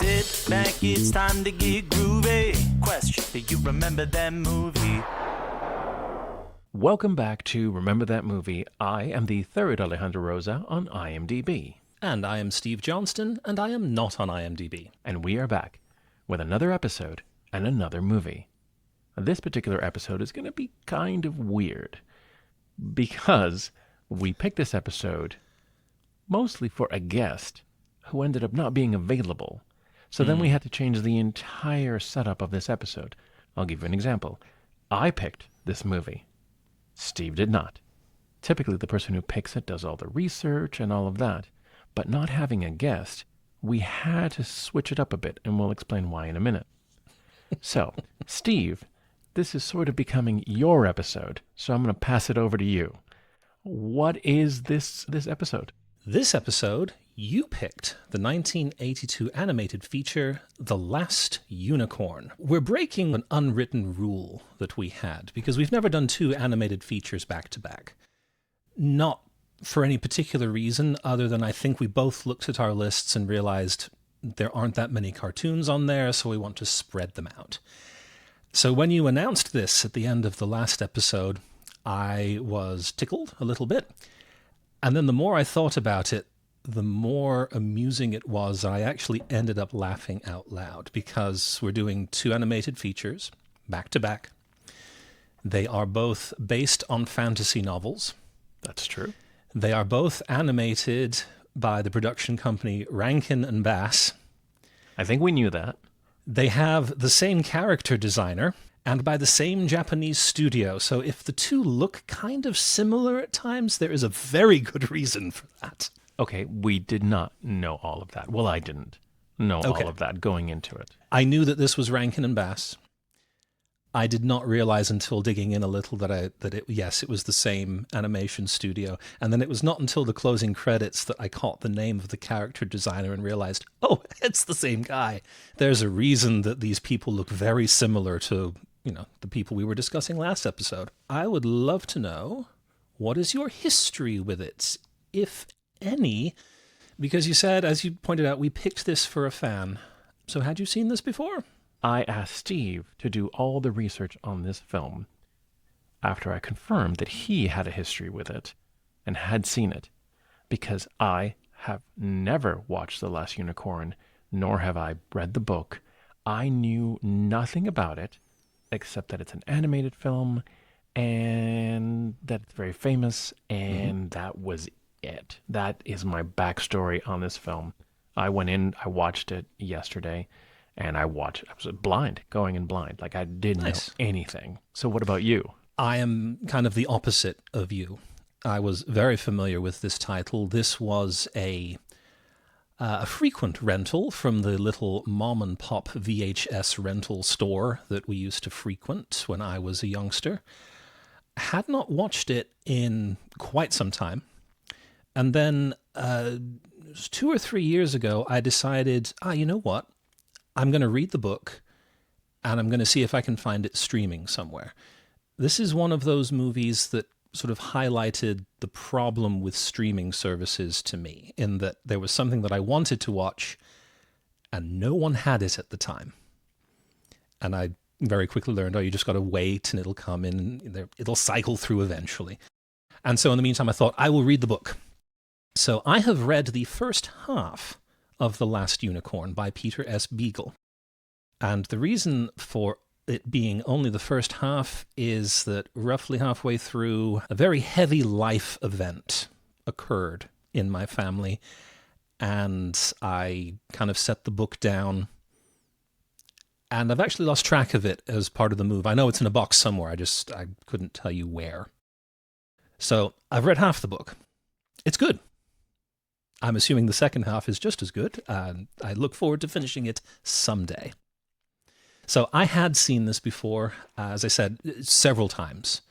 Sit back, it's time to get groovy. Question, do you remember that movie? Welcome back to Remember That Movie. I am the third Alejandro Rosa on IMDb. And I am Steve Johnston, and I am not on IMDb. And we are back with another episode and another movie. This particular episode is going to be kind of weird because we picked this episode mostly for a guest who ended up not being available. So then we had to change the entire setup of this episode. I'll give you an example. I picked this movie. Steve did not. Typically, the person who picks it does all the research and all of that. But not having a guest, we had to switch it up a bit, and we'll explain why in a minute. So, Steve, this is sort of becoming your episode, so I'm going to pass it over to you. What is this episode? This episode, you picked the 1982 animated feature, The Last Unicorn. We're breaking an unwritten rule that we had, because we've never done two animated features back to back. Not for any particular reason, other than I think we both looked at our lists and realized there aren't that many cartoons on there, so we want to spread them out. So when you announced this at the end of the last episode, I was tickled a little bit. And then the more I thought about it, the more amusing it was. I actually ended up laughing out loud because we're doing two animated features back to back. They are both based on fantasy novels. That's true. They are both animated by the production company Rankin and Bass. I think we knew that. They have the same character designer and by the same Japanese studio. So if the two look kind of similar at times, there is a very good reason for that. Okay, we did not know all of that. Well, I didn't know all of that going into it. I knew that this was Rankin and Bass. I did not realize until digging in a little that it was the same animation studio. And then it was not until the closing credits that I caught the name of the character designer and realized, oh, it's the same guy. There's a reason that these people look very similar to, the people we were discussing last episode. I would love to know, what is your history with it, if any? Because you said, as you pointed out, we picked this for a fan. So had you seen this before? I asked Steve to do all the research on this film after I confirmed that he had a history with it and had seen it, because I have never watched The Last Unicorn, nor have I read the book. I knew nothing about it except that it's an animated film and that it's very famous, and that was it. That is my backstory on this film. I went in, I watched it yesterday, and I was blind, going in blind. Like, I didn't know anything. So what about you? I am kind of the opposite of you. I was very familiar with this title. This was a frequent rental from the little mom and pop VHS rental store that we used to frequent when I was a youngster. Had not watched it in quite some time. And then 2 or 3 years ago, I decided, you know what? I'm going to read the book, and I'm going to see if I can find it streaming somewhere. This is one of those movies that sort of highlighted the problem with streaming services to me, in that there was something that I wanted to watch, and no one had it at the time. And I very quickly learned, you just got to wait, and it'll come in, it'll cycle through eventually. And so in the meantime, I thought, I will read the book. So I have read the first half of The Last Unicorn by Peter S. Beagle. And the reason for it being only the first half is that roughly halfway through, a very heavy life event occurred in my family, and I kind of set the book down, and I've actually lost track of it as part of the move. I know it's in a box somewhere, I couldn't tell you where. So I've read half the book. It's good. I'm assuming the second half is just as good. I look forward to finishing it someday. So I had seen this before, as I said, several times.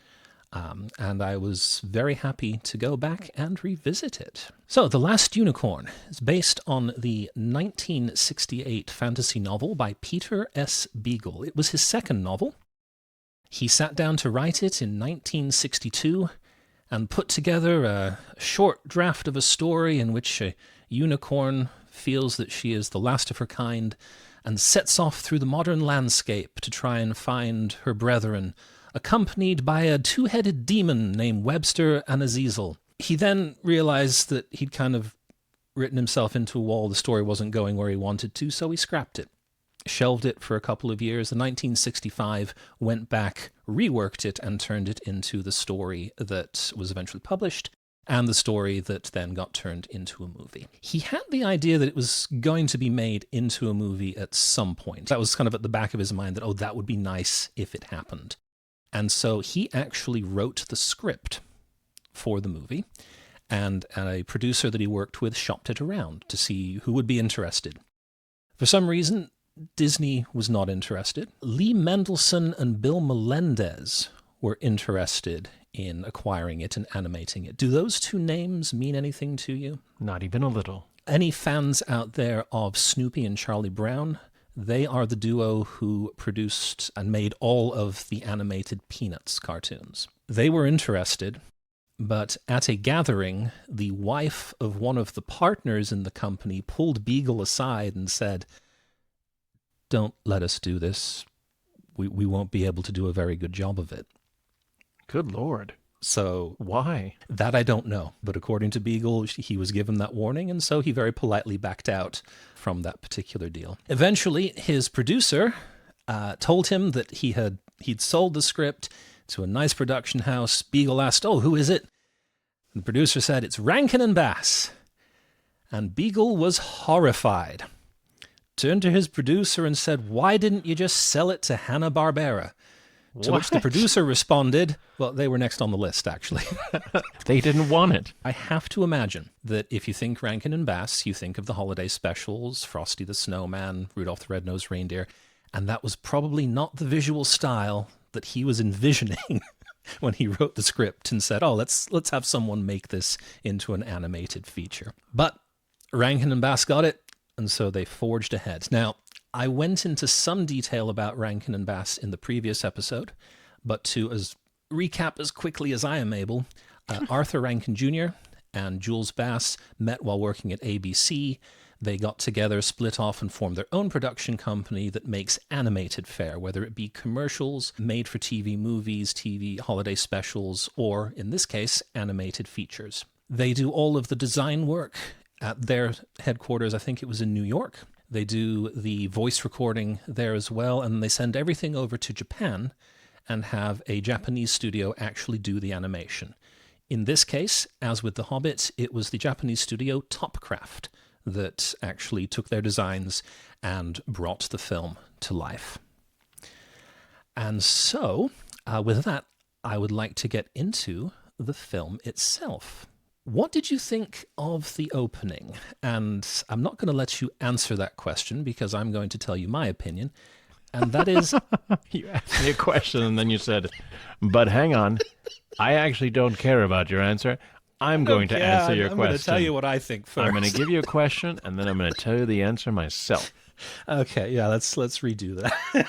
And I was very happy to go back and revisit it. So The Last Unicorn is based on the 1968 fantasy novel by Peter S. Beagle. It was his second novel. He sat down to write it in 1962 and put together a short draft of a story in which a unicorn feels that she is the last of her kind and sets off through the modern landscape to try and find her brethren, accompanied by a two-headed demon named Webster and Azazel. He then realized that he'd kind of written himself into a wall. The story wasn't going where he wanted to, so he scrapped it. Shelved it for a couple of years. In 1965, went back, reworked it, and turned it into the story that was eventually published, and the story that then got turned into a movie. He had the idea that it was going to be made into a movie at some point. That was kind of at the back of his mind that, oh, that would be nice if it happened. And so he actually wrote the script for the movie, and a producer that he worked with shopped it around to see who would be interested. For some reason, Disney was not interested. Lee Mendelsohn and Bill Melendez were interested in acquiring it and animating it. Do those two names mean anything to you? Not even a little. Any fans out there of Snoopy and Charlie Brown? They are the duo who produced and made all of the animated Peanuts cartoons. They were interested, but at a gathering, the wife of one of the partners in the company pulled Beagle aside and said, "Don't let us do this. We won't be able to do a very good job of it." Good Lord. So why? That I don't know. But according to Beagle, he was given that warning, and so he very politely backed out from that particular deal. Eventually, his producer told him that he'd sold the script to a nice production house. Beagle asked, "Oh, who is it?" And the producer said, "It's Rankin and Bass." And Beagle was horrified. Turned to his producer and said, "Why didn't you just sell it to Hanna-Barbera?" To which the producer responded, well, they were next on the list, actually. They didn't want it. I have to imagine that if you think Rankin and Bass, you think of the holiday specials, Frosty the Snowman, Rudolph the Red-Nosed Reindeer, and that was probably not the visual style that he was envisioning when he wrote the script and said, "Oh, let's have someone make this into an animated feature." But Rankin and Bass got it, and so they forged ahead. Now, I went into some detail about Rankin and Bass in the previous episode, but to recap as quickly as I am able, Arthur Rankin Jr. and Jules Bass met while working at ABC. They got together, split off, and formed their own production company that makes animated fare, whether it be commercials, made-for-TV movies, TV holiday specials, or, in this case, animated features. They do all of the design work at their headquarters. I think it was in New York. They do the voice recording there as well, and they send everything over to Japan and have a Japanese studio actually do the animation. In this case, as with The Hobbit, it was the Japanese studio Topcraft that actually took their designs and brought the film to life. And so, with that, I would like to get into the film itself. What did you think of the opening? And I'm not going to let you answer that question because I'm going to tell you my opinion. And that is... You asked me a question and then you said, "But hang on, I actually don't care about your answer. I'm going to answer your question. I'm going to tell you what I think first. I'm going to give you a question and then I'm going to tell you the answer myself." Okay, yeah, let's redo that.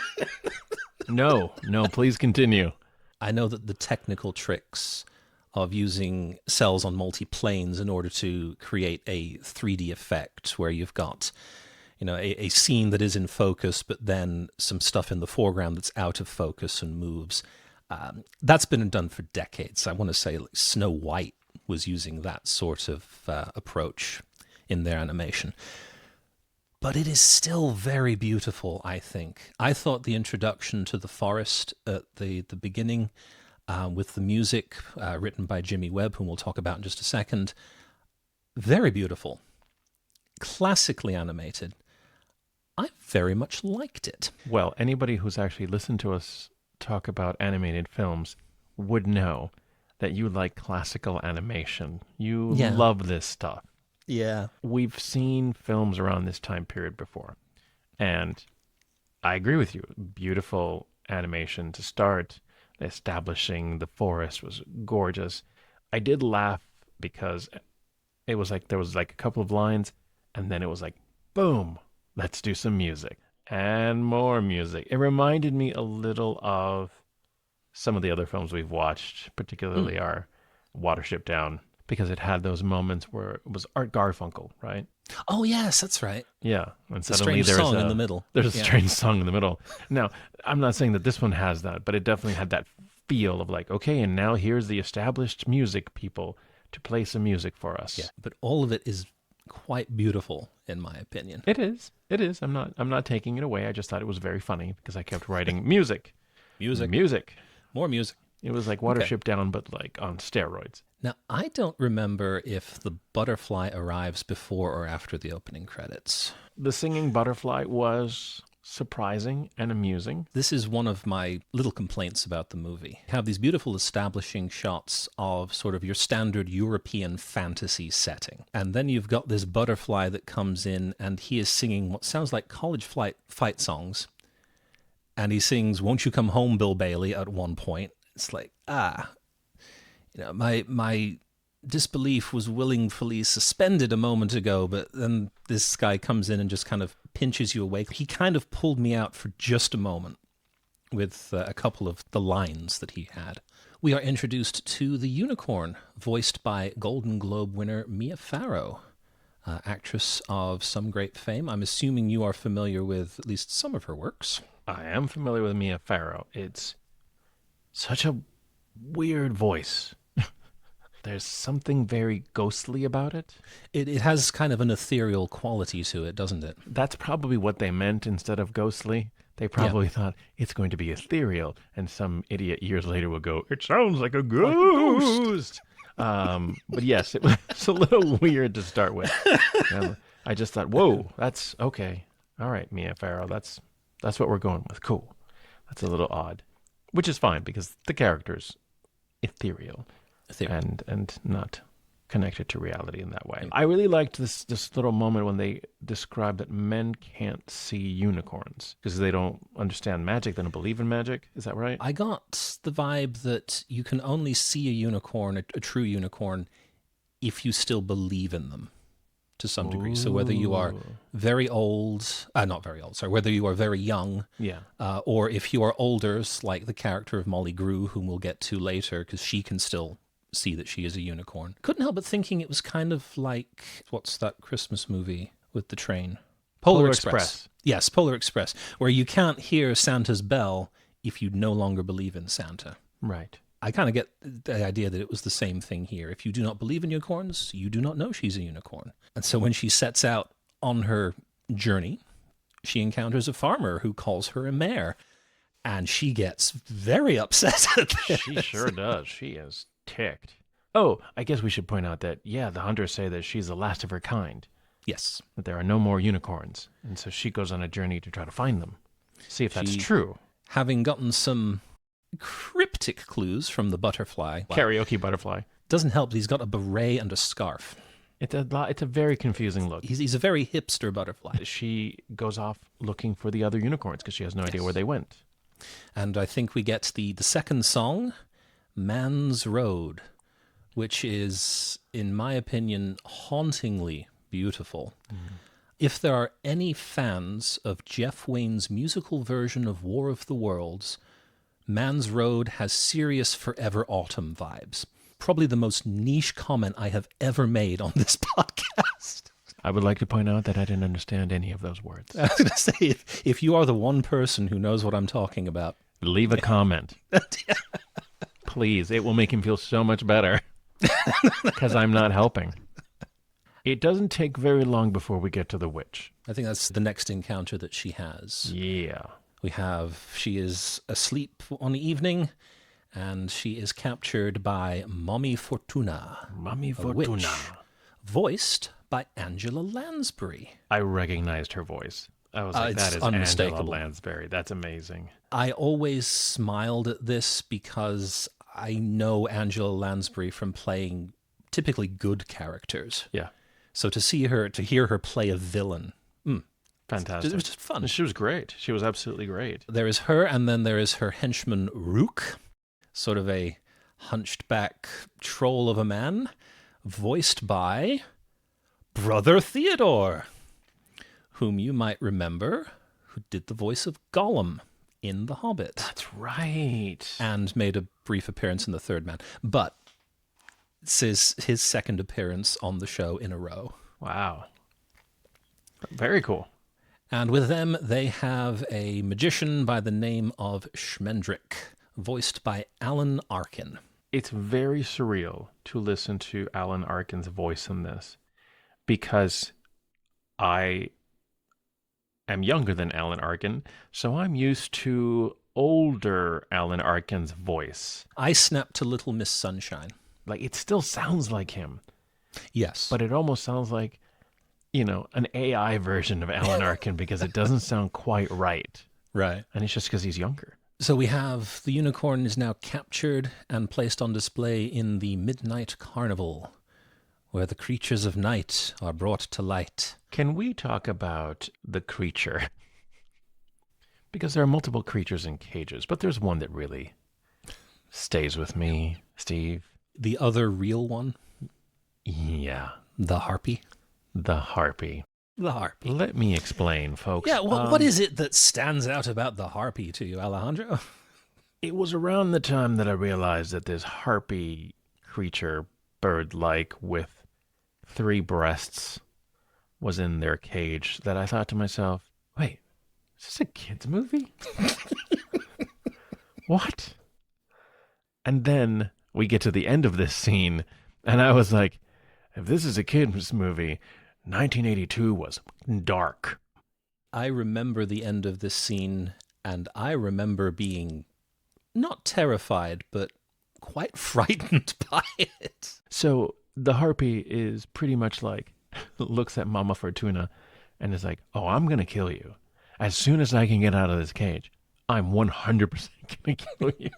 No, please continue. I know that the technical tricks of using cells on multi-planes in order to create a 3D effect where you've got, a scene that is in focus, but then some stuff in the foreground that's out of focus and moves. That's been done for decades. I want to say Snow White was using that sort of approach in their animation. But it is still very beautiful, I think. I thought the introduction to the forest at the beginning, with the music written by Jimmy Webb, whom we'll talk about in just a second, very beautiful. Classically animated. I very much liked it. Well, anybody who's actually listened to us talk about animated films would know that you like classical animation. You love this stuff. Yeah. We've seen films around this time period before, and I agree with you. Beautiful animation to start. Establishing the forest was gorgeous. I did laugh because it was like there was like a couple of lines, and then it was like, boom, let's do some music. And more music. It reminded me a little of some of the other films we've watched, particularly our Watership Down because it had those moments where it was Art Garfunkel, right? Oh, yes, that's right. Yeah, and The suddenly strange song in the middle. There's a Yeah. strange song in the middle. Now, I'm not saying that this one has that, but it definitely had that feel of like, okay, and now here's the established music people to play some music for us. Yeah, but all of it is quite beautiful, in my opinion. It is. It is. I'm not taking it away. I just thought it was very funny because I kept writing music. Music. More music. It was like Watership Down, but like on steroids. Now, I don't remember if the butterfly arrives before or after the opening credits. The singing butterfly was surprising and amusing. This is one of my little complaints about the movie. You have these beautiful establishing shots of sort of your standard European fantasy setting. And then you've got this butterfly that comes in and he is singing what sounds like college fight songs. And he sings, "Won't You Come Home, Bill Bailey," at one point. It's like, my disbelief was willingly suspended a moment ago, but then this guy comes in and just kind of pinches you awake. He kind of pulled me out for just a moment with a couple of the lines that he had. We are introduced to the unicorn, voiced by Golden Globe winner Mia Farrow, actress of some great fame. I'm assuming you are familiar with at least some of her works. I am familiar with Mia Farrow. It's such a weird voice. There's something very ghostly about it. It has kind of an ethereal quality to it, doesn't it? That's probably what they meant instead of ghostly. They probably thought it's going to be ethereal, and some idiot years later will go, "It sounds like a ghost." But yes, it was a little weird to start with. I just thought, whoa, that's okay. All right, Mia Farrow, that's what we're going with. Cool. That's a little odd, which is fine because the character's ethereal. And not connected to reality in that way. I really liked this little moment when they describe that men can't see unicorns because they don't understand magic, they don't believe in magic. Is that right? I got the vibe that you can only see a unicorn, a true unicorn, if you still believe in them to some degree. So whether you are very old, whether you are very young, or if you are older, like the character of Molly Grew, whom we'll get to later, because she can still see that she is a unicorn. Couldn't help but thinking it was kind of like, what's that Christmas movie with the train? Polar Express. Yes, Polar Express, where you can't hear Santa's bell if you no longer believe in Santa. Right. I kind of get the idea that it was the same thing here. If you do not believe in unicorns, you do not know she's a unicorn. And so when she sets out on her journey, she encounters a farmer who calls her a mare. And she gets very upset at this. She sure does. She is ticked. Oh, I guess we should point out that, the hunters say that she's the last of her kind. Yes. That there are no more unicorns. And so she goes on a journey to try to find them. See if that's true. Having gotten some cryptic clues from the butterfly. Karaoke butterfly. Doesn't help that he's got a beret and a scarf. It's a very confusing look. He's a very hipster butterfly. She goes off looking for the other unicorns because she has no idea where they went. And I think we get the second song, Man's Road, which is, in my opinion, hauntingly beautiful. If there are any fans of Jeff Wayne's musical version of War of the Worlds, Man's Road has serious Forever Autumn vibes. Probably the most niche comment I have ever made on this podcast. I would like to point out that I didn't understand any of those words. I was going to say, if you are the one person who knows what I'm talking about, leave a comment. Please, it will make him feel so much better because I'm not helping. It doesn't take very long before we get to the witch. I think that's the next encounter that she has. Yeah. She is asleep one evening, and she is captured by Mommy Fortuna. Mommy Fortuna. Witch, voiced by Angela Lansbury. I recognized her voice. I was like, that is unmistakable. Angela Lansbury. That's amazing. I always smiled at this because I know Angela Lansbury from playing typically good characters. Yeah. So to hear her play a villain, fantastic. It was just fun. She was great. She was absolutely great. There is her, and then there is her henchman Rook, sort of a hunched back troll of a man, voiced by Brother Theodore, whom you might remember, who did the voice of Gollum in The Hobbit. That's right. And made a brief appearance in The Third Man. But It's his second appearance on the show in a row. Wow. Very cool. And with them, they have a magician by the name of Schmendrick, voiced by Alan Arkin. It's very surreal to listen to Alan Arkin's voice in this because I am younger than Alan Arkin, so I'm used to older Alan Arkin's voice. I snapped to Little Miss Sunshine. Like, it still sounds like him, Yes. but it almost sounds like, an AI version of Alan Arkin because it doesn't sound quite right. Right. And it's just because he's younger. So we have the unicorn is now captured and placed on display in the Midnight Carnival, where the creatures of night are brought to light. Can we talk about the creature? Because there are multiple creatures in cages, but there's one that really stays with me, Steve. The other real one? Yeah. The harpy? The harpy. The harpy. Let me explain, folks. Yeah, what is it that stands out about the harpy to you, Alejandro? It was around the time that I realized that this harpy creature, bird-like, with 3 breasts, was in their cage that I thought to myself, wait, is this a kid's movie? What? And then we get to the end of this scene, and I was like, if this is a kid's movie, 1982 was dark. I remember the end of this scene, and I remember being not terrified, but quite frightened by it. So the harpy is pretty much like, looks at Mama Fortuna and is like, oh, I'm going to kill you. As soon as I can get out of this cage, I'm 100% going to kill you.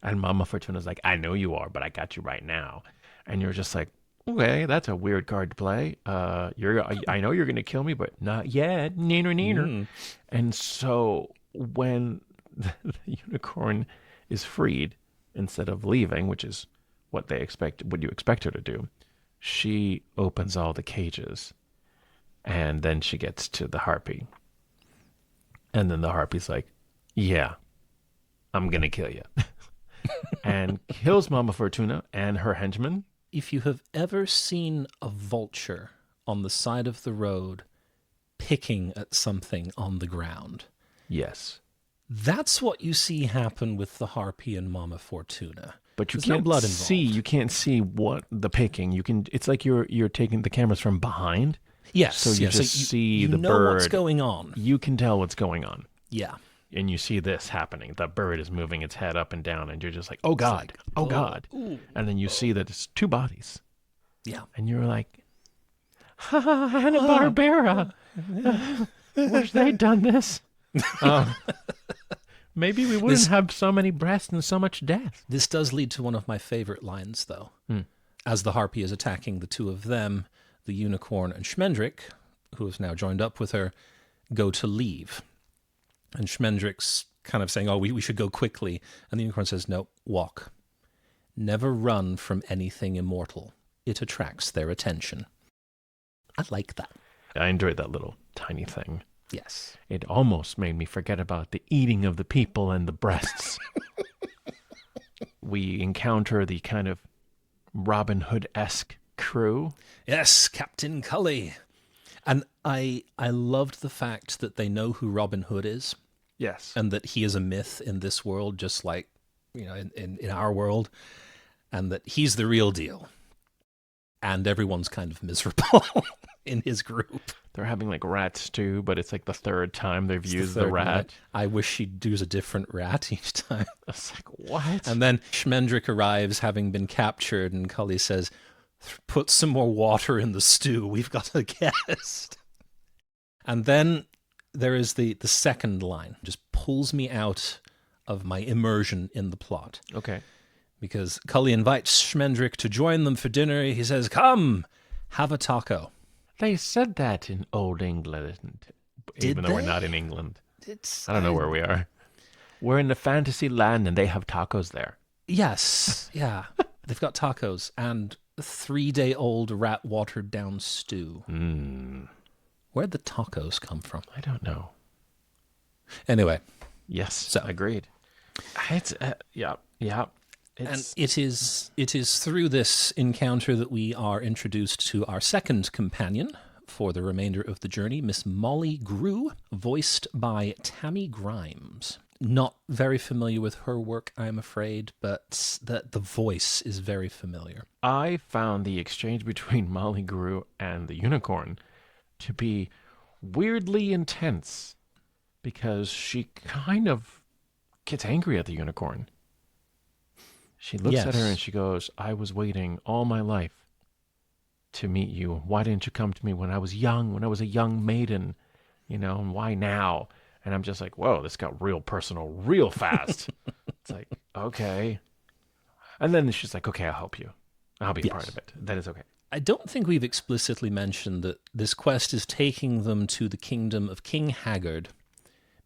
And Mama Fortuna's like, I know you are, but I got you right now. And you're just like, okay, that's a weird card to play. I know you're going to kill me, but not yet. Neener, neener. Mm. And so when the unicorn is freed, instead of leaving, which is what you expect her to do, she opens all the cages, and then she gets to the harpy. And then the harpy's like, yeah, I'm going to kill you. And kills Mama Fortuna and her henchmen. If you have ever seen a vulture on the side of the road picking at something on the ground, Yes. that's what you see happen with the harpy and Mama Fortuna. But you There's no can't blood see. involved. You can't see what the picking. You can. It's like you're taking the cameras from behind. Yes. So you yes. just see you the know bird. what's going on. You can tell what's going on, Yeah. and you see this happening. The bird is moving its head up and down, and you're just like, "Oh God, oh God!" Ooh. And then you see that it's 2 bodies, Yeah. and you're like, Hanna-Barbera. Wish they'd done this. Maybe we wouldn't have so many breasts and so much death. This does lead to one of my favorite lines, though. As the harpy is attacking the 2 of them, the unicorn and Schmendrick, who has now joined up with her, go to leave. And Schmendrick's kind of saying, oh, we should go quickly. And the unicorn says, no, walk. Never run from anything immortal. It attracts their attention. I like that. I enjoyed that little tiny thing. Yes. It almost made me forget about the eating of the people and the breasts. We encounter the kind of Robin Hood-esque crew. Yes, Captain Cully. And I loved the fact that they know who Robin Hood is. Yes. And that he is a myth in this world, just like, in our world. And that he's the real deal. And everyone's kind of miserable in his group. They're having like rat stew, but it's like the 3rd time they've used the rat. rat. I wish she'd use a different rat each time. It's like, what? And then Schmendrick arrives, having been captured, and Cully says, put some more water in the stew. We've got a guest. And then there is the second line. Just pulls me out of my immersion in the plot. Okay. Because Cully invites Schmendrick to join them for dinner. He says, come, have a taco. They said that in Old England, even though we're not in England. I don't know where we are. We're in the fantasy land, and they have tacos there. Yes, yeah. They've got tacos and a 3-day-old rat watered down stew. Where'd the tacos come from? I don't know. Anyway. Yes, So. agreed. It's, yeah. And it is through this encounter that we are introduced to our second companion for the remainder of the journey, Miss Molly Grew, voiced by Tammy Grimes. Not very familiar with her work, I'm afraid, but the voice is very familiar. I found the exchange between Molly Grew and the unicorn to be weirdly intense because she kind of gets angry at the unicorn. She looks at her and she goes, I was waiting all my life to meet you. Why didn't you come to me when I was young, when I was a young maiden? And why now? And I'm just like, whoa, this got real personal real fast. It's like, okay. And then she's like, okay, I'll help you. I'll be a part of it. That is okay. I don't think we've explicitly mentioned that this quest is taking them to the kingdom of King Haggard,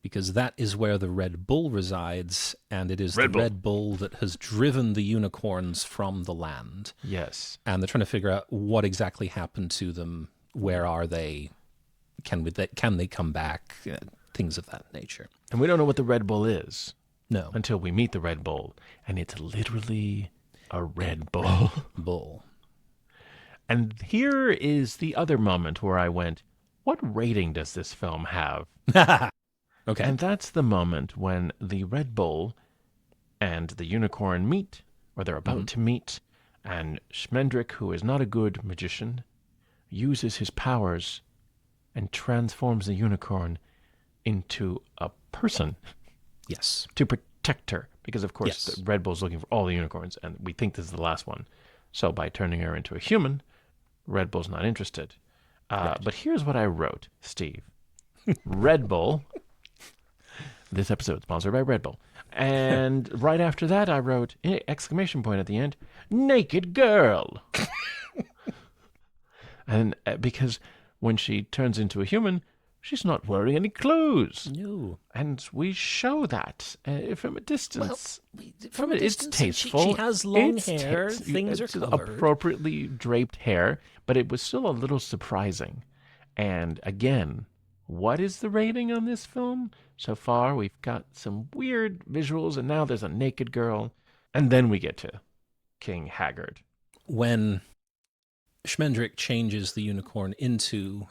because that is where the Red Bull resides, and it is Red Bull that has driven the unicorns from the land. Yes. And they're trying to figure out what exactly happened to them. Where are they? Can they come back? Things of that nature. And we don't know what the Red Bull is. No. Until we meet the Red Bull. And it's literally a Red Bull. Bull. And here is the other moment where I went, what rating does this film have? Okay. And that's the moment when the Red Bull and the unicorn meet, or they're about to meet, and Schmendrick, who is not a good magician, uses his powers and transforms the unicorn into a person. Yes. To protect her. Because, of course, the Red Bull's looking for all the unicorns, and we think this is the last one. So by turning her into a human, Red Bull's not interested. Right. But here's what I wrote, Steve. Red Bull. This episode sponsored by Red Bull. And right after that, I wrote, exclamation point at the end, naked girl. And because when she turns into a human, she's not wearing any clothes. No. And we show that from a distance. Well, from a distance, it's tasteful. She has long hair. Things are covered. Appropriately draped hair, but it was still a little surprising. And again, what is the rating on this film? So far, we've got some weird visuals, and now there's a naked girl. And then we get to King Haggard. When Schmendrick changes the unicorn into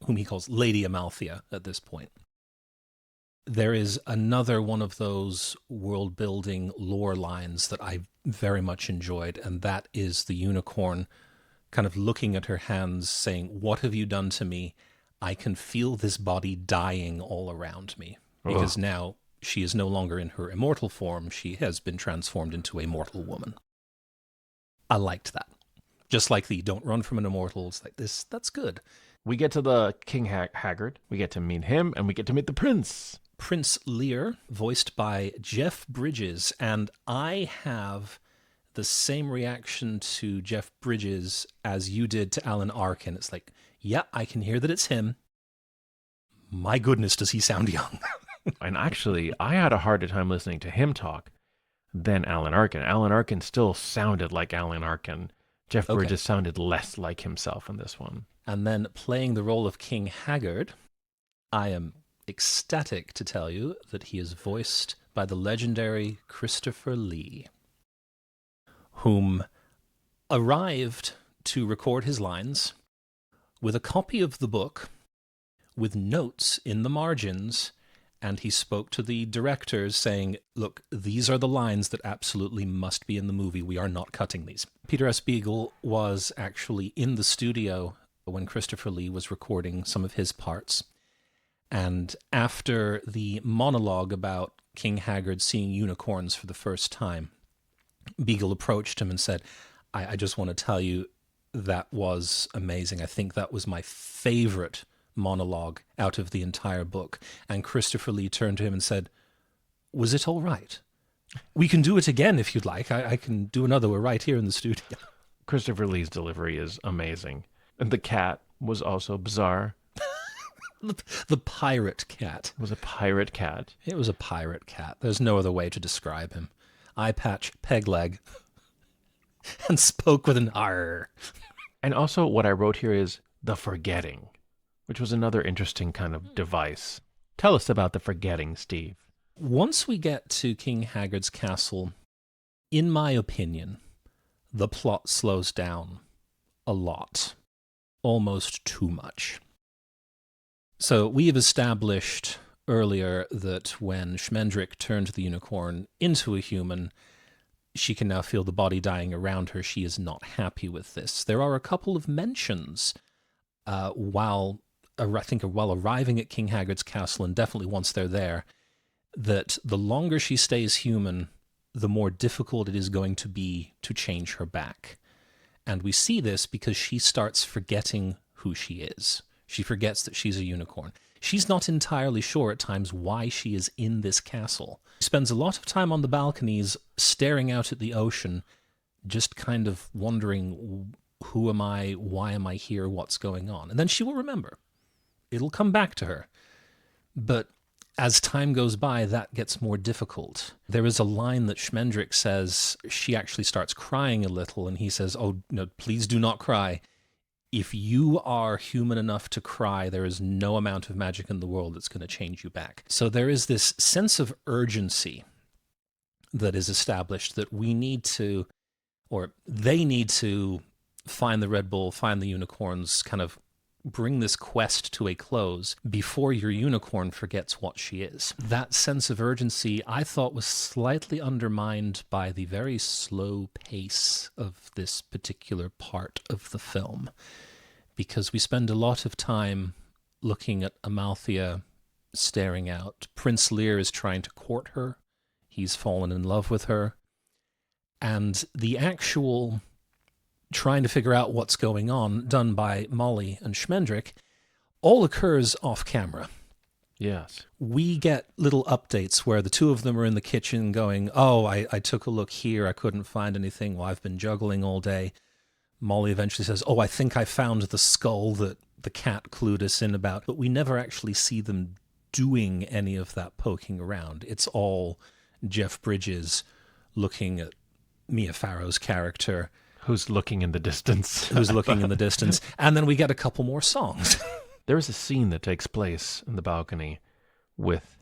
whom he calls Lady Amalthea at this point, there is another one of those world-building lore lines that I very much enjoyed, and that is the unicorn kind of looking at her hands saying, what have you done to me? I can feel this body dying all around me. Because now she is no longer in her immortal form. She has been transformed into a mortal woman. I liked that. Just like the don't run from an immortal. It's like this. That's good. We get to the King Haggard. We get to meet him, and we get to meet the prince. Prince Lear, voiced by Jeff Bridges. And I have the same reaction to Jeff Bridges as you did to Alan Arkin. It's like, yeah, I can hear that it's him. My goodness, does he sound young. And actually, I had a harder time listening to him talk than Alan Arkin. Alan Arkin still sounded like Alan Arkin. Jeff Bridges sounded less like himself in this one. And then playing the role of King Haggard, I am ecstatic to tell you that he is voiced by the legendary Christopher Lee, whom arrived to record his lines with a copy of the book with notes in the margins, and he spoke to the directors saying, look, these are the lines that absolutely must be in the movie. We are not cutting these. Peter S. Beagle was actually in the studio when Christopher Lee was recording some of his parts. And after the monologue about King Haggard seeing unicorns for the first time, Beagle approached him and said, I just want to tell you that was amazing. I think that was my favorite monologue out of the entire book. And Christopher Lee turned to him and said, was it all right? We can do it again if you'd like. I can do another. We're right here in the studio. Christopher Lee's delivery is amazing. And the cat was also bizarre. The pirate cat. It was a pirate cat. It was a pirate cat. There's no other way to describe him. Eye patch, peg leg, and spoke with an R. And also what I wrote here is the forgetting, which was another interesting kind of device. Tell us about the forgetting, Steve. Once we get to King Haggard's castle, In my opinion, the plot slows down a lot, almost too much. So we have established earlier that when Schmendrick turned the unicorn into a human, she can now feel the body dying around her. She is not happy with this. There are a couple of mentions while arriving at King Haggard's castle, and definitely once they're there, that the longer she stays human, the more difficult it is going to be to change her back. And we see this because she starts forgetting who she is. She forgets that she's a unicorn. She's not entirely sure at times why she is in this castle. She spends a lot of time on the balconies staring out at the ocean, just kind of wondering, who am I? Why am I here? What's going on? And then she will remember. It'll come back to her. But as time goes by, that gets more difficult. There is a line that Schmendrick says, she actually starts crying a little, and he says, oh, no, please do not cry. If you are human enough to cry, there is no amount of magic in the world that's going to change you back. So there is this sense of urgency that is established that we need to, or they need to find the Red Bull, find the unicorns, kind of bring this quest to a close before your unicorn forgets what she is. That sense of urgency, I thought, was slightly undermined by the very slow pace of this particular part of the film, because we spend a lot of time looking at Amalthea staring out. Prince Lear is trying to court her. He's fallen in love with her. And the actual trying to figure out what's going on, done by Molly and Schmendrick, all occurs off camera. Yes. We get little updates where the two of them are in the kitchen going, oh, I took a look here, I couldn't find anything, well, I've been juggling all day. Molly eventually says, oh, I think I found the skull that the cat clued us in about. But we never actually see them doing any of that poking around. It's all Jeff Bridges looking at Mia Farrow's character, Who's looking in the distance. And then we get a couple more songs. There is a scene that takes place in the balcony with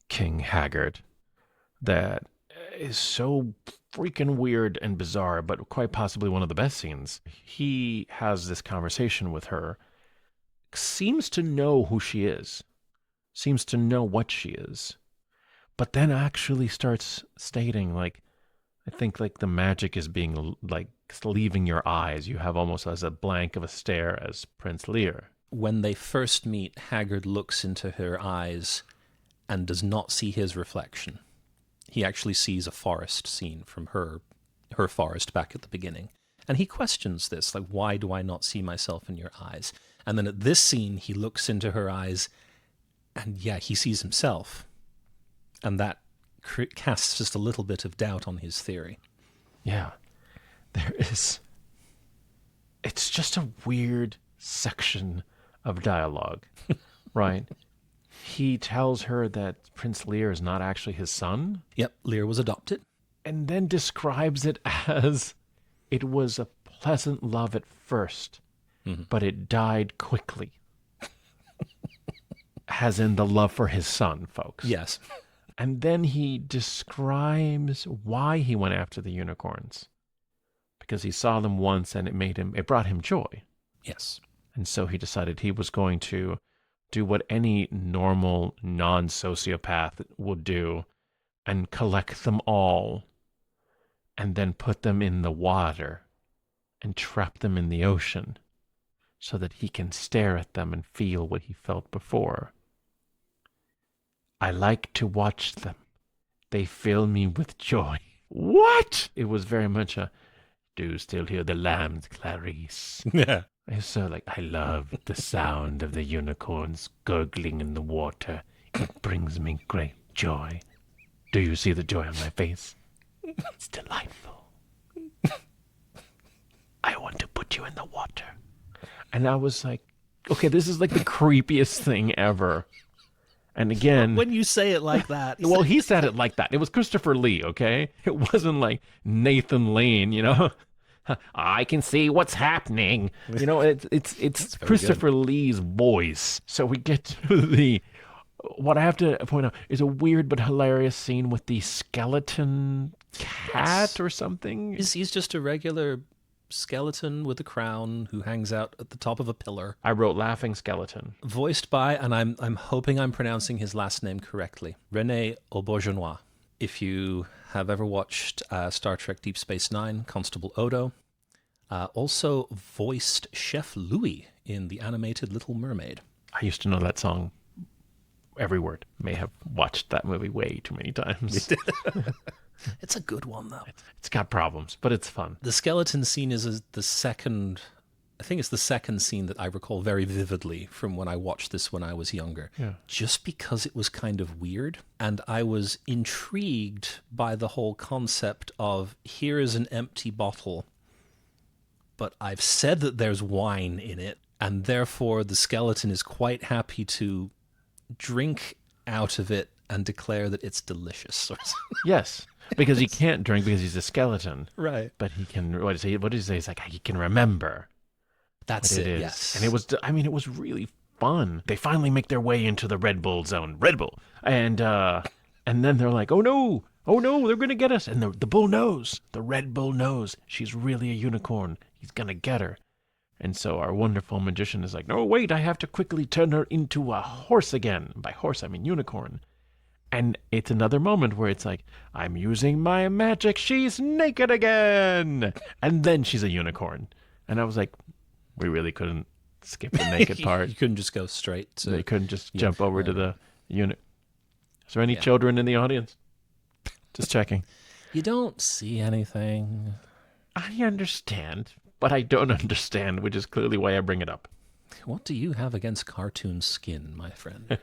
King Haggard that is so freaking weird and bizarre, but quite possibly one of the best scenes. He has this conversation with her, seems to know who she is, seems to know what she is, but then actually starts stating, like, I think like the magic is being like leaving your eyes. You have almost as a blank of a stare as Prince Lear. When they first meet, Haggard looks into her eyes and does not see his reflection. He actually sees a forest scene from her forest back at the beginning. And he questions this, like, why do I not see myself in your eyes? And then at this scene, he looks into her eyes and yeah, he sees himself. And that casts just a little bit of doubt on his theory. Yeah. It's just a weird section of dialogue, right? He tells her that Prince Lear is not actually his son. Yep, Lear was adopted. And then describes it as it was a pleasant love at first, but it died quickly. As in the love for his son, folks. Yes. And then he describes why he went after the unicorns. Because he saw them once and it brought him joy. Yes. And so he decided he was going to do what any normal non-sociopath would do and collect them all and then put them in the water and trap them in the ocean so that he can stare at them and feel what he felt before. I like to watch them. They fill me with joy. What? It was very much a, do you still hear the lambs, Clarice? Yeah. So, like, I love the sound of the unicorns gurgling in the water. It brings me great joy. Do you see the joy on my face? It's delightful. I want to put you in the water. And I was like, okay, this is like the creepiest thing ever. And again... When you say it like that... Well, he said it like that. It was Christopher Lee, okay? It wasn't like Nathan Lane, you know? I can see what's happening. You know, it's Christopher Lee's voice. So we get to what I have to point out is a weird but hilarious scene with the skeleton cat or something. He's just a regular skeleton with a crown who hangs out at the top of a pillar. I wrote laughing skeleton. Voiced by, and I'm hoping I'm pronouncing his last name correctly, René Auberjonois. If you have ever watched Star Trek Deep Space Nine, Constable Odo, also voiced Chef Louis in the animated Little Mermaid. I used to know that song every word. May have watched that movie way too many times. It's a good one, though. It's got problems, but it's fun. The skeleton scene is the second... I think it's the second scene that I recall very vividly from when I watched this when I was younger. Yeah. Just because it was kind of weird. And I was intrigued by the whole concept of, here is an empty bottle, but I've said that there's wine in it, and therefore the skeleton is quite happy to drink out of it and declare that it's delicious. Yes, because he can't drink because he's a skeleton. Right. But he can, what did he say? It's like, he can remember. That's it, yes. And it was really fun. They finally make their way into the Red Bull zone. Red Bull. And then they're like, oh no, they're going to get us. And the bull knows. The Red Bull knows she's really a unicorn. He's going to get her. And so our wonderful magician is like, no, wait, I have to quickly turn her into a horse again. By horse, I mean unicorn. And it's another moment where it's like, I'm using my magic. She's naked again. And then she's a unicorn. And I was like, we really couldn't skip the naked part. You couldn't just go straight to... They couldn't just jump over to the unit. Is there any children in the audience? Just checking. You don't see anything. I understand, but I don't understand, which is clearly why I bring it up. What do you have against cartoon skin, my friend?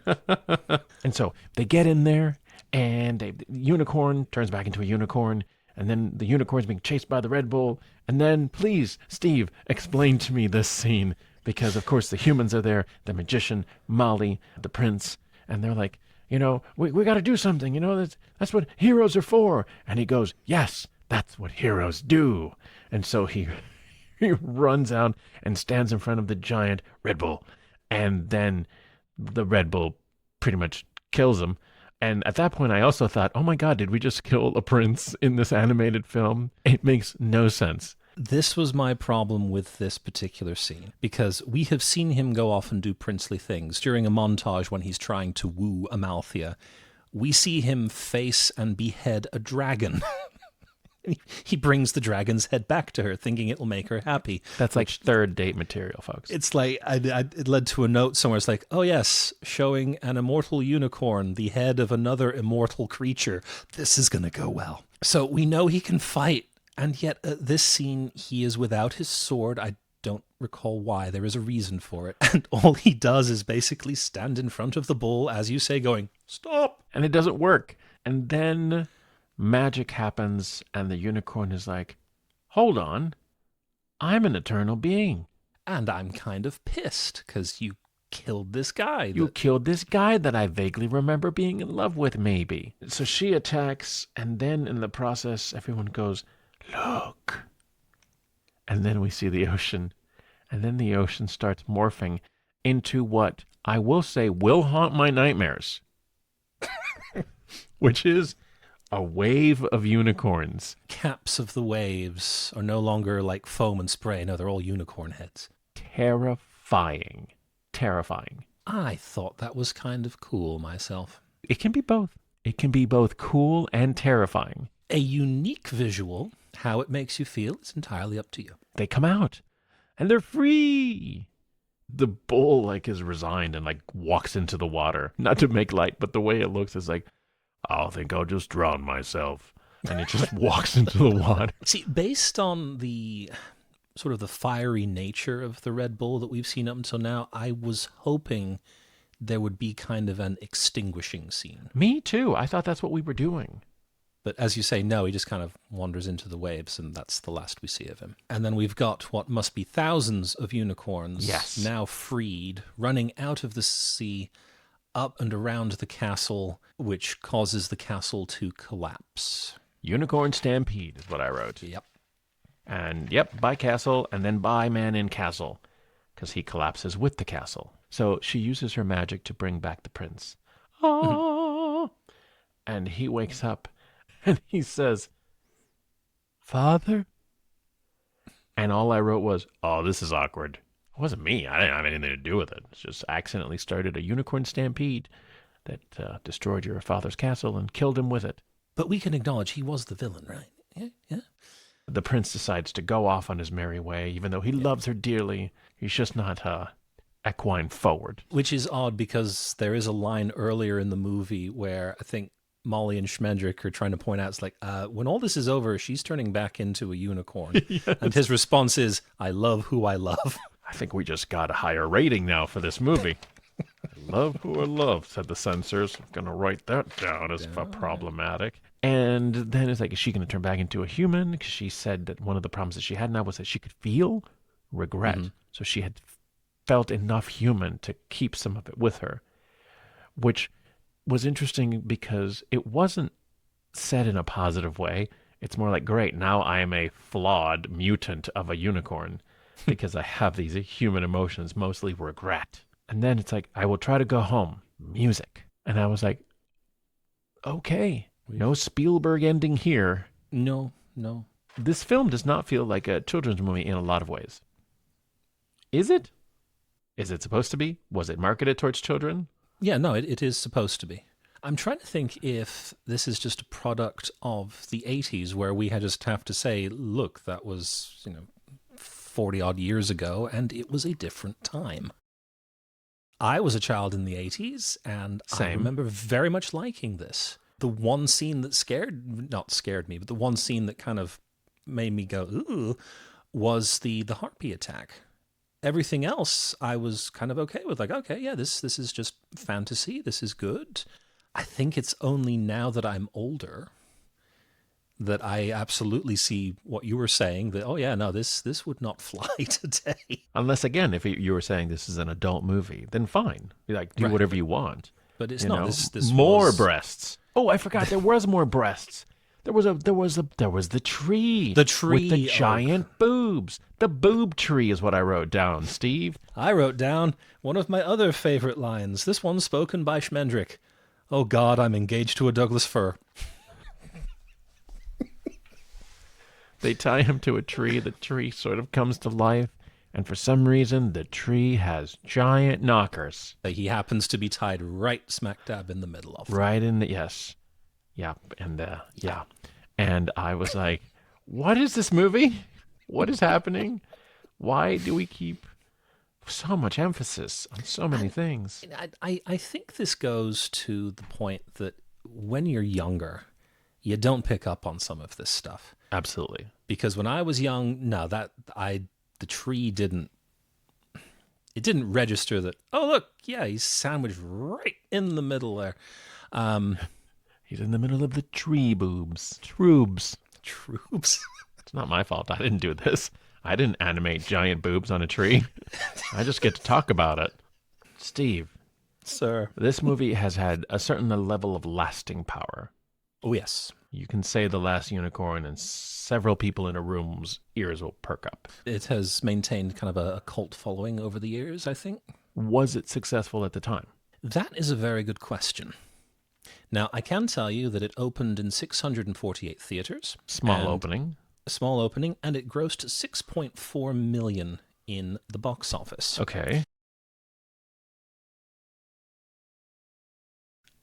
And so they get in there, and the unicorn turns back into a unicorn, and then the unicorn's being chased by the Red Bull. And then, please, Steve, explain to me this scene. Because, of course, the humans are there, the magician, Molly, the prince, and they're like, we got to do something. That's what heroes are for. And he goes, yes, that's what heroes do. And so he runs out and stands in front of the giant Red Bull. And then the Red Bull pretty much kills him. And at that point, I also thought, oh my God, did we just kill a prince in this animated film? It makes no sense. This was my problem with this particular scene, because we have seen him go off and do princely things. During a montage when he's trying to woo Amalthea, we see him face and behead a dragon. He brings the dragon's head back to her, thinking it will make her happy. That's like third date material, folks. It's like, it led to a note somewhere. It's like, oh yes, showing an immortal unicorn, the head of another immortal creature. This is going to go well. So we know he can fight, and yet at this scene, he is without his sword. I don't recall why. There is a reason for it. And all he does is basically stand in front of the bull, as you say, going, stop! And it doesn't work. And then magic happens, and the unicorn is like, hold on, I'm an eternal being. And I'm kind of pissed, because you killed this guy. You killed this guy that I vaguely remember being in love with, maybe. So she attacks, and then in the process, everyone goes, look. And then we see the ocean, and then the ocean starts morphing into what I will say will haunt my nightmares, which is a wave of unicorns. Caps of the waves are no longer like foam and spray. No, they're all unicorn heads. Terrifying. I thought that was kind of cool myself. It can be both. It can be both cool and terrifying. A unique visual. How it makes you feel is entirely up to you. They come out, and they're free. The bull is resigned and walks into the water. Not to make light, but the way it looks is like, I think I'll just drown myself. And it just walks into the water. See, based on the sort of the fiery nature of the Red Bull that we've seen up until now, I was hoping there would be kind of an extinguishing scene. Me too. I thought that's what we were doing. But as you say, no, he just kind of wanders into the waves, and that's the last we see of him. And then we've got what must be thousands of unicorns now freed, running out of the sea, up and around the castle, which causes the castle to collapse. Unicorn stampede is what I wrote. Yep. And by castle, and then by man in castle, because he collapses with the castle. So she uses her magic to bring back the prince. And he wakes up, and he says, Father? And all I wrote was, oh, this is awkward. It wasn't me. I didn't have anything to do with it. It's just accidentally started a unicorn stampede that destroyed your father's castle and killed him with it. But we can acknowledge he was the villain, right? Yeah, yeah. The prince decides to go off on his merry way, even though he loves her dearly. He's just not equine forward. Which is odd because there is a line earlier in the movie where I think Molly and Schmendrick are trying to point out, it's like, when all this is over, she's turning back into a unicorn. Yes. And his response is, I love who I love. I think we just got a higher rating now for this movie. I love who I love, said the censors. I'm going to write that down as problematic. And then it's like, is she going to turn back into a human? Because she said that one of the problems that she had now was that she could feel regret. Mm-hmm. So she had felt enough human to keep some of it with her, which was interesting because it wasn't said in a positive way. It's more like, great, now I am a flawed mutant of a unicorn because I have these human emotions, mostly regret. And then it's like, I will try to go home. Music. And I was like, okay, no Spielberg ending here. No. This film does not feel like a children's movie in a lot of ways. Is it? Is it supposed to be? Was it marketed towards children? Yeah, no, it is supposed to be. I'm trying to think if this is just a product of the 80s where we just have to say, look, that was, 40 odd years ago and it was a different time. I was a child in the 80s and I remember very much liking this. The one scene that not scared me, but the one scene that kind of made me go, ooh, was the harpy attack. Everything else I was kind of okay with. Like, okay, yeah, this is just fantasy. This is good. I think it's only now that I'm older that I absolutely see what you were saying, that, oh yeah, no, this would not fly today. Unless, again, if you were saying this is an adult movie, then fine. Like, do whatever you want. But it's not. This more breasts. Oh, I forgot. There was more breasts. There was the tree. The tree with the giant boobs. The boob tree is what I wrote down, Steve. I wrote down one of my other favorite lines. This one spoken by Schmendrick. Oh God, I'm engaged to a Douglas fir. They tie him to a tree. The tree sort of comes to life. And for some reason, the tree has giant knockers. He happens to be tied right smack dab in the middle of them. Right in the, yes. Yeah. And, yeah. And I was like, what is this movie? What is happening? Why do we keep so much emphasis on so many things? I think this goes to the point that when you're younger, you don't pick up on some of this stuff. Absolutely. Because when I was young, the tree didn't register that, oh, look, yeah, he's sandwiched right in the middle there. He's in the middle of the tree boobs. Troobs. It's not my fault. I didn't do this. I didn't animate giant boobs on a tree. I just get to talk about it. Steve. Sir. This movie has had a certain level of lasting power. Oh, yes. You can say The Last Unicorn and several people in a room's ears will perk up. It has maintained kind of a cult following over the years, I think. Was it successful at the time? That is a very good question. Now, I can tell you that it opened in 648 theaters. Small opening, and it grossed $6.4 million in the box office. Okay.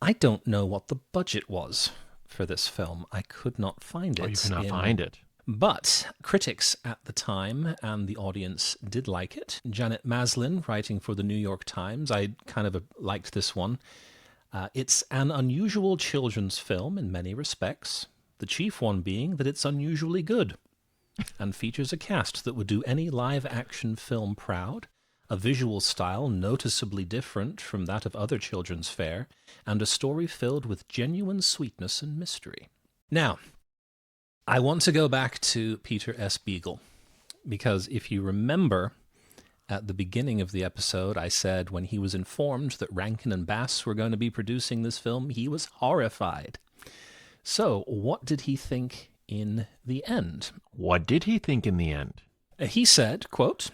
I don't know what the budget was for this film. I could not find it. Oh, you could not find it. But critics at the time and the audience did like it. Janet Maslin, writing for the New York Times, I kind of liked this one. It's an unusual children's film in many respects, the chief one being that it's unusually good and features a cast that would do any live-action film proud, a visual style noticeably different from that of other children's fare, and a story filled with genuine sweetness and mystery. Now, I want to go back to Peter S. Beagle, because if you remember, at the beginning of the episode, I said when he was informed that Rankin and Bass were going to be producing this film, he was horrified. So, what did he think in the end? What did he think in the end? He said, quote,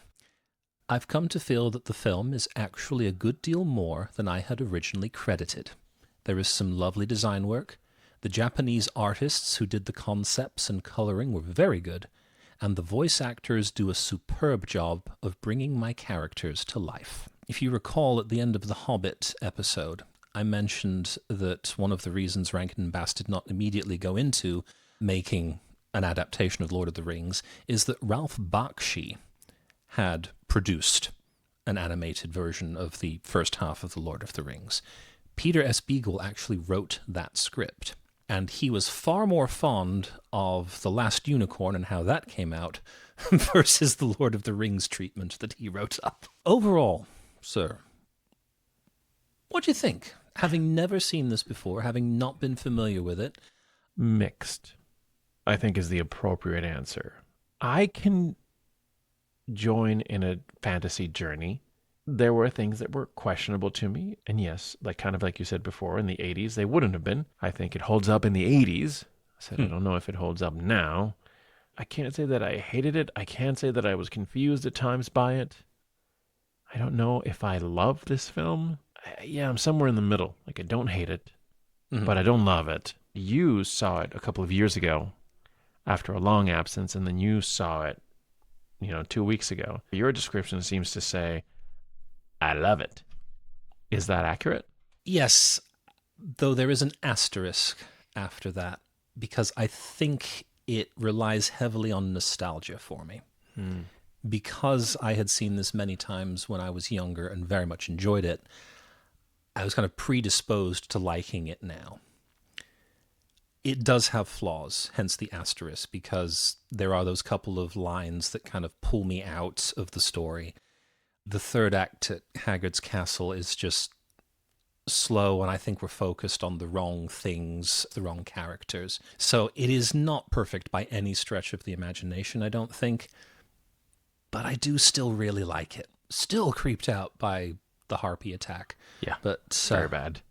"I've come to feel that the film is actually a good deal more than I had originally credited. There is some lovely design work. The Japanese artists who did the concepts and coloring were very good, and the voice actors do a superb job of bringing my characters to life. If you recall, at the end of the Hobbit episode, I mentioned that one of the reasons Rankin Bass did not immediately go into making an adaptation of Lord of the Rings is that Ralph Bakshi had produced an animated version of the first half of The Lord of the Rings. Peter S. Beagle actually wrote that script, and he was far more fond of The Last Unicorn and how that came out versus the Lord of the Rings treatment that he wrote up. Overall, sir, what do you think? Having never seen this before, having not been familiar with it. Mixed, I think, is the appropriate answer. I can join in a fantasy journey. There were things that were questionable to me, and yes, kind of like you said before, in the 80s, they wouldn't have been. I think it holds up in the 80s. I said, I don't know if it holds up now. I can't say that I hated it. I can't say that I was confused at times by it. I don't know if I love this film. I'm somewhere in the middle. I don't hate it, but I don't love it. You saw it a couple of years ago after a long absence, and then you saw it, 2 weeks ago. Your description seems to say, I love it. Is that accurate? Yes, though there is an asterisk after that, because I think it relies heavily on nostalgia for me. Because I had seen this many times when I was younger and very much enjoyed it, I was kind of predisposed to liking it now. It does have flaws, hence the asterisk, because there are those couple of lines that kind of pull me out of the story. The third act at Hagrid's Castle is just slow, and I think we're focused on the wrong things, the wrong characters. So it is not perfect by any stretch of the imagination, I don't think, but I do still really like it. Still creeped out by the Harpy attack. Yeah, but very bad.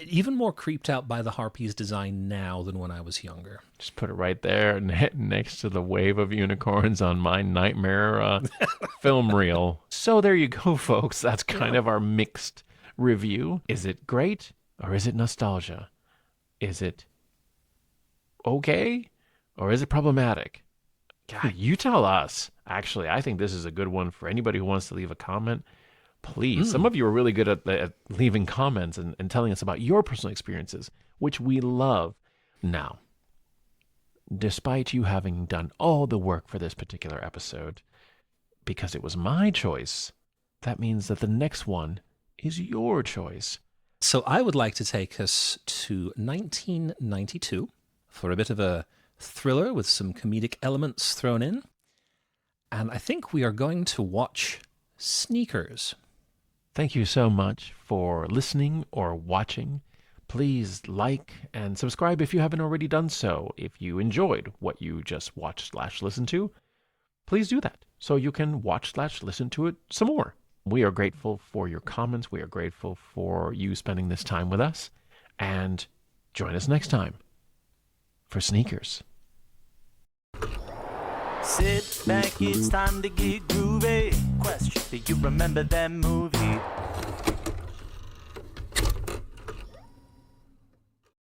Even more creeped out by the Harpy's design now than when I was younger. Just put it right there next to the wave of unicorns on my nightmare film reel. So there you go, folks. That's kind of our mixed review. Is it great or is it nostalgia? Is it okay or is it problematic? God, you tell us. Actually, I think this is a good one for anybody who wants to leave a comment. Please. Some of you are really good at leaving comments and telling us about your personal experiences, which we love. Now, despite you having done all the work for this particular episode, because it was my choice, that means that the next one is your choice. So I would like to take us to 1992 for a bit of a thriller with some comedic elements thrown in. And I think we are going to watch Sneakers. Thank you so much for listening or watching. Please like and subscribe if you haven't already done so. If you enjoyed what you just watched/listened to, please do that so you can watch/listen to it some more. We are grateful for your comments. We are grateful for you spending this time with us. And join us next time for Sneakers. Sit back, it's time to get groovy. Question, do you remember that movie?